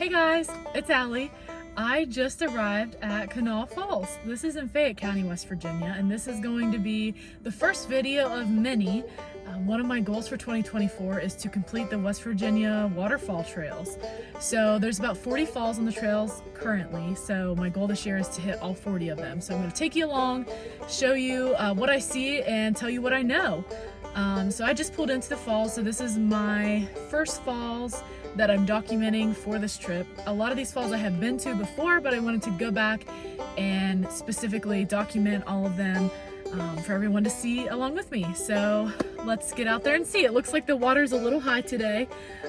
Hey guys, it's Allie. I just arrived at Kanawha Falls. This is in Fayette County, West Virginia, and this is going to be the first video of many. One of my goals for 2024 is to complete the West Virginia Waterfall Trails. So there's about 40 falls on the trails currently, so my goal this year is to hit all 40 of them. So I'm going to take you along, show you what I see, and tell you what I know. So I just pulled into the falls, so this is my first falls that I'm documenting for this trip. A lot of these falls I have been to before, but I wanted to go back and specifically document all of them for everyone to see along with me. So let's get out there and see. It looks like the water's a little high today,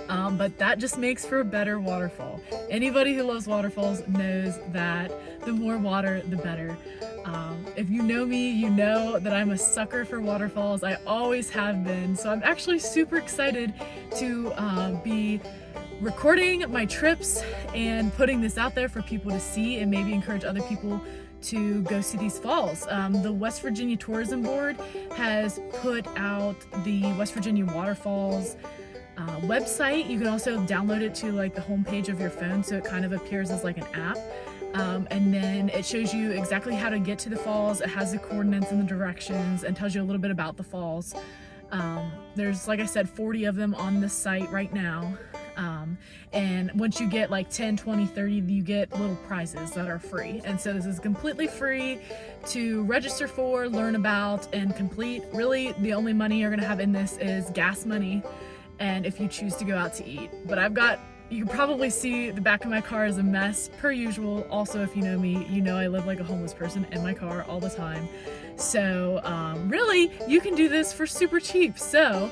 but that just makes for a better waterfall. Anybody who loves waterfalls knows that the more water, the better. If you know me, you know that I'm a sucker for waterfalls. I always have been. So I'm actually super excited to be recording my trips and putting this out there for people to see and maybe encourage other people to go see these falls. The West Virginia Tourism Board has put out the West Virginia Waterfalls website. You can also download it to like the homepage of your phone, so it kind of appears as like an app. And then it shows you exactly how to get to the falls. It has the coordinates and the directions and tells you a little bit about the falls. There's, like I said, 40 of them on this site right now. And once you get like 10, 20, 30, you get little prizes that are free. And so this is completely free to register for, learn about, and complete. Really, the only money you're gonna have in this is gas money and if you choose to go out to eat. But you can probably see the back of my car is a mess, per usual. Also, if you know me, you know I live like a homeless person in my car all the time. So really, you can do this for super cheap. So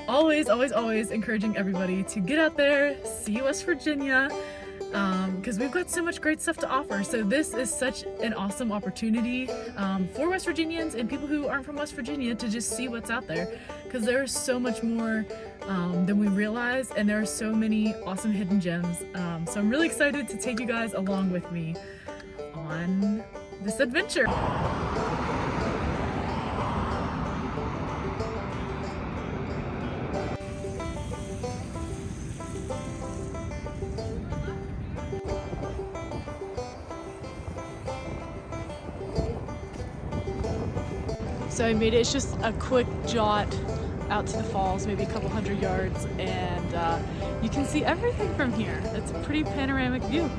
always, always, always encouraging everybody to get out there, see West Virginia, because we've got so much great stuff to offer. So this is such an awesome opportunity for West Virginians and people who aren't from West Virginia to just see what's out there, because there is so much more than we realize, and there are so many awesome hidden gems. So I'm really excited to take you guys along with me on this adventure. So I made it. It's just a quick jaunt out to the falls, maybe a couple hundred yards, and you can see everything from here. It's a pretty panoramic view.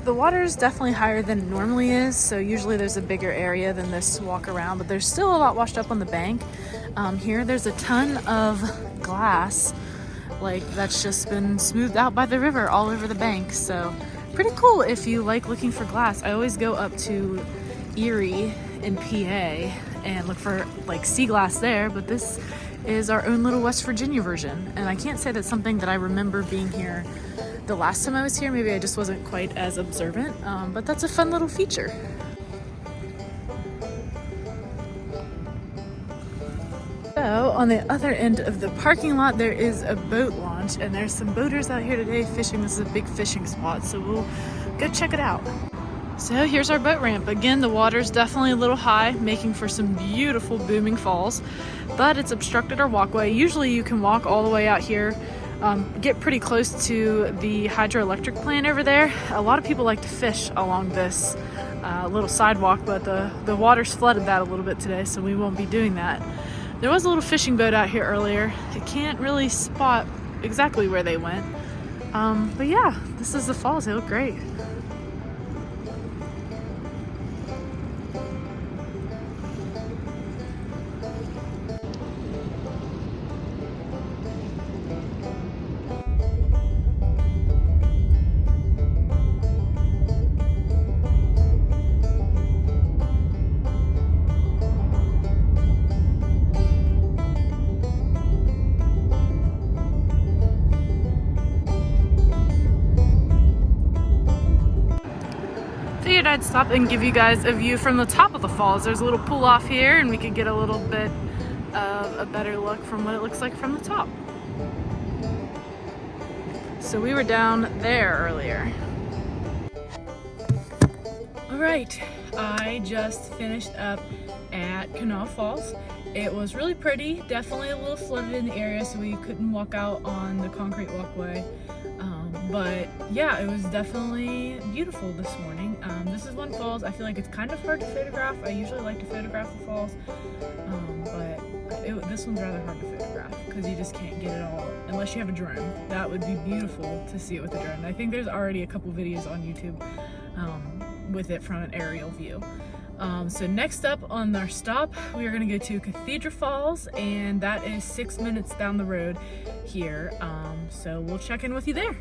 The water is definitely higher than it normally is, so usually there's a bigger area than this to walk around, but there's still a lot washed up on the bank. Here there's a ton of glass, like that's just been smoothed out by the river all over the bank, so pretty cool if you like looking for glass. I always go up to Erie in PA and look for like sea glass there, but this is our own little West Virginia version, and I can't say that's something that I remember being here the last time I was here. Maybe I just wasn't quite as observant, but that's a fun little feature. So on the other end of the parking lot, there is a boat launch, and there's some boaters out here today fishing. This is a big fishing spot, so we'll go check it out. So here's our boat ramp. Again, the water's definitely a little high, making for some beautiful booming falls, but it's obstructed our walkway. Usually you can walk all the way out here, get pretty close to the hydroelectric plant over there. A lot of people like to fish along this little sidewalk, but the water's flooded that a little bit today, so we won't be doing that. There was a little fishing boat out here earlier. I can't really spot exactly where they went, but yeah, this is the falls. They look great. I'd stop and give you guys a view from the top of the falls. There's a little pull off here, and we could get a little bit of a better look from what it looks like from the top. So we were down there earlier. All right, I just finished up at Kanawha Falls. It was really pretty, definitely a little flooded in the area, so we couldn't walk out on the concrete walkway. But yeah, it was definitely beautiful this morning. This is one falls I feel like it's kind of hard to photograph. I usually like to photograph the falls, but this one's rather hard to photograph because you just can't get it all unless you have a drone. That would be beautiful to see it with a drone. I think there's already a couple videos on YouTube with it from an aerial view. So next up on our stop, we are going to go to Kanawha Falls, and that is 6 minutes down the road here. So we'll check in with you there.